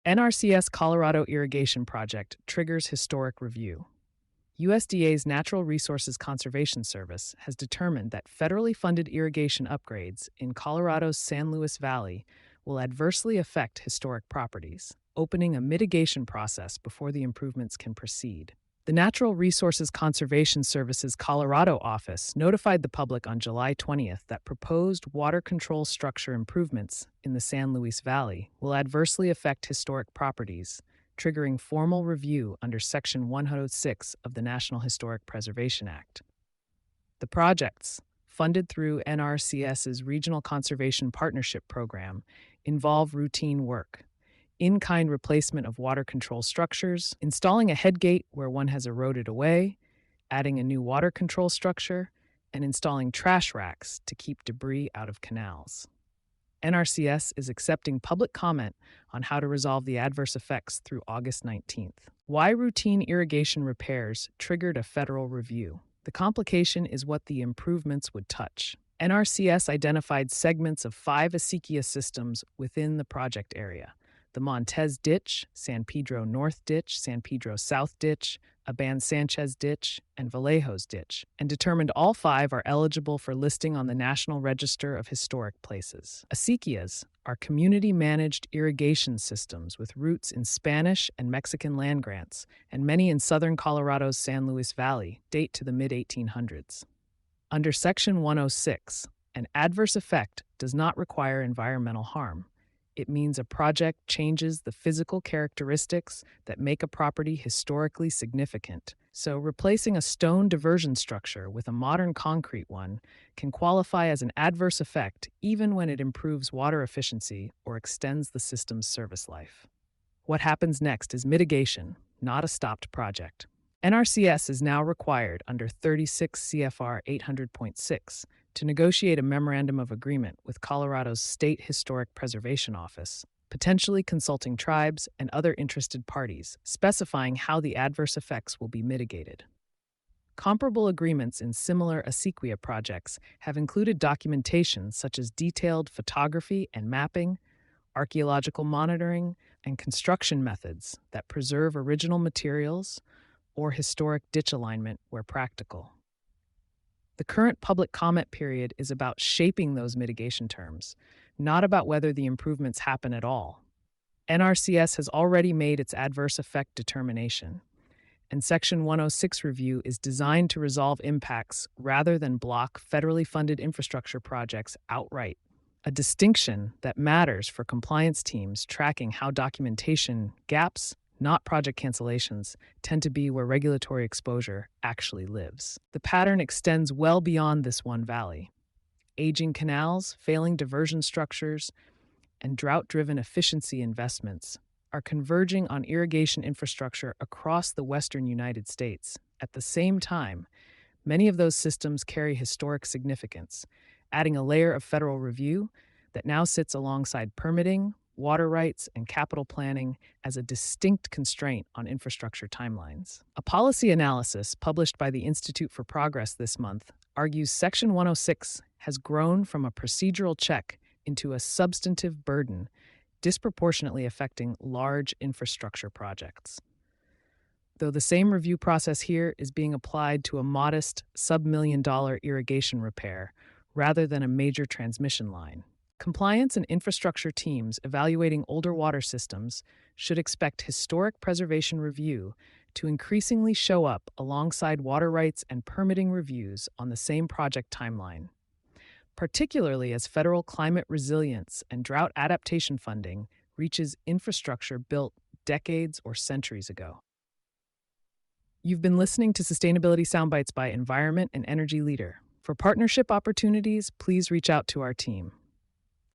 NRCS Colorado Irrigation Project triggers historic review. USDA's Natural Resources Conservation Service has determined that federally funded irrigation upgrades in Colorado's San Luis Valley will adversely affect historic properties, opening a mitigation process before the improvements can proceed. The Natural Resources Conservation Service's Colorado office notified the public on July 20th that proposed water control structure improvements in the San Luis Valley will adversely affect historic properties, triggering formal review under Section 106 of the National Historic Preservation Act. The projects, funded through NRCS's Regional Conservation Partnership Program, involve routine work: in-kind replacement of water control structures, installing a headgate where one has eroded away, adding a new water control structure, and installing trash racks to keep debris out of canals. NRCS is accepting public comment on how to resolve the adverse effects through August 19th. Why routine irrigation repairs triggered a federal review? The complication is what the improvements would touch. NRCS identified segments of 5 acequia systems within the project area: the Montez Ditch, San Pedro North Ditch, San Pedro South Ditch, Aban Sanchez Ditch, and Vallejo's Ditch, and determined all 5 are eligible for listing on the National Register of Historic Places. Acequias are community-managed irrigation systems with roots in Spanish and Mexican land grants, and many in southern Colorado's San Luis Valley date to the mid-1800s. Under Section 106, an adverse effect does not require environmental harm. It means a project changes the physical characteristics that make a property historically significant. So, replacing a stone diversion structure with a modern concrete one can qualify as an adverse effect even when it improves water efficiency or extends the system's service life. What happens next is mitigation, not a stopped project. NRCS is now required under 36 CFR 800.6 to negotiate a memorandum of agreement with Colorado's State Historic Preservation Office, potentially consulting tribes and other interested parties, specifying how the adverse effects will be mitigated. Comparable agreements in similar acequia projects have included documentation such as detailed photography and mapping, archaeological monitoring, and construction methods that preserve original materials or historic ditch alignment where practical. The current public comment period is about shaping those mitigation terms, not about whether the improvements happen at all. NRCS has already made its adverse effect determination, and Section 106 review is designed to resolve impacts rather than block federally funded infrastructure projects outright, a distinction that matters for compliance teams tracking how documentation gaps, not project cancellations, tend to be where regulatory exposure actually lives. The pattern extends well beyond this one valley. Aging canals, failing diversion structures, and drought-driven efficiency investments are converging on irrigation infrastructure across the western United States. At the same time, many of those systems carry historic significance, adding a layer of federal review that now sits alongside permitting, water rights, and capital planning as a distinct constraint on infrastructure timelines. A policy analysis published by the Institute for Progress this month argues Section 106 has grown from a procedural check into a substantive burden, disproportionately affecting large infrastructure projects. Though the same review process here is being applied to a modest sub-$1 million irrigation repair rather than a major transmission line. Compliance and infrastructure teams evaluating older water systems should expect historic preservation review to increasingly show up alongside water rights and permitting reviews on the same project timeline, particularly as federal climate resilience and drought adaptation funding reaches infrastructure built decades or centuries ago. You've been listening to Sustainability Soundbites by Environment and Energy Leader. For partnership opportunities, please reach out to our team.